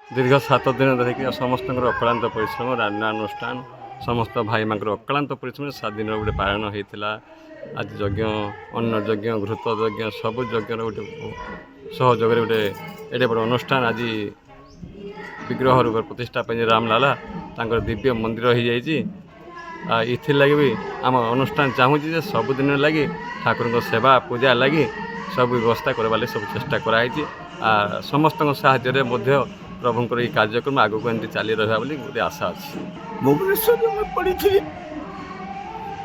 दीर्घ 7 दिन धरिक समस्त अक्लांत परिश्रम रान्नानुष्ठान समस्त भाई मानकर अक्लांत परिश्रम 7 दिन गोटे पारण होता। आज यज्ञ अन्न यज्ञ घृत यज्ञ सब यज्ञ गोटे सहयोग गोटे एडे बड़ अनुष्ठान आज विग्रह प्रतिष्ठा रामलाला तांकर दिव्य मंदिर हो जाइए। इथिलागि भी आम अनुष्ठान चाहूँगी सबुदिन लगी ठाकुर सेवा पूजा लगी सब व्यवस्था करवा सब चेष्टा कराई। समस्त साहाय्य प्रभुंर ये कार्यक्रम आगक एमती चली रहा बोली गोटे आशा अच्छी। भुवनेश्वर में पढ़ी थी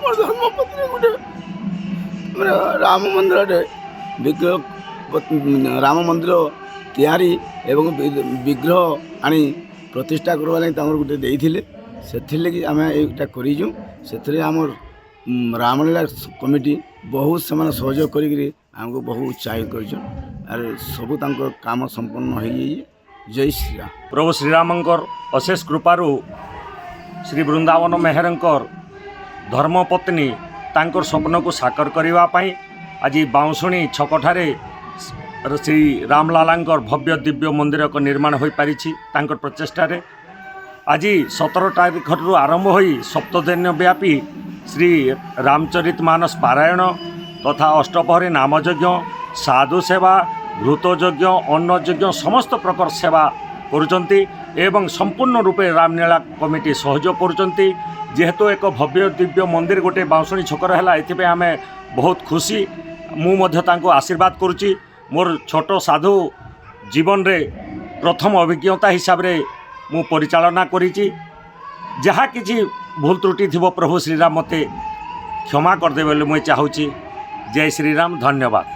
मोर धर्मपत्नी गोटे राम मंदिर विग्रह राम मंदिर तैयारी एवं विग्रह आनी प्रतिष्ठा करवा लगी गोटे देते से लगी आम यहाँ करूँ से आम रामलीला कमिटी बहुत से सहयोग करमको बहुत उत्साहित कर सब काम संपन्न हो जाइए। जय श्री राम। प्रभु श्रीरामंकर अशेष कृपारू श्री वृंदावन मेहरंकर धर्मपत्नी तांकर स्वप्न को साकार करने आज बाउंशुणी छकठारे श्री रामलालांकर भव्य दिव्य मंदिर को निर्माण हो पारी तांकर प्रचेष्टारे आज 17 तारीख आरंभ हो 7 दिन व्यापी श्री रामचरित मानस पारायण तथा अष्टपहरी नामयज्ञ साधु सेवा घृत यज्ञ अन्न यज्ञ समस्त प्रकार सेवा करुचंती एवं संपूर्ण रूपे रामलीला कमिटी सहयोग करुचंती। जेहेतु एक भव्य दिव्य मंदिर गोटे बाउंशुणी छकर है ये आम बहुत खुशी मुझे आशीर्वाद करुच्ची। मोर छोट साधु जीवन रे प्रथम अभिज्ञता हिसाब रे मु परिचालना करिची। जहाँ किसी भूल त्रुटि थी प्रभु श्रीराम मते क्षमा करदे बोली मुझे चाहूँगी। जय श्रीराम। धन्यवाद।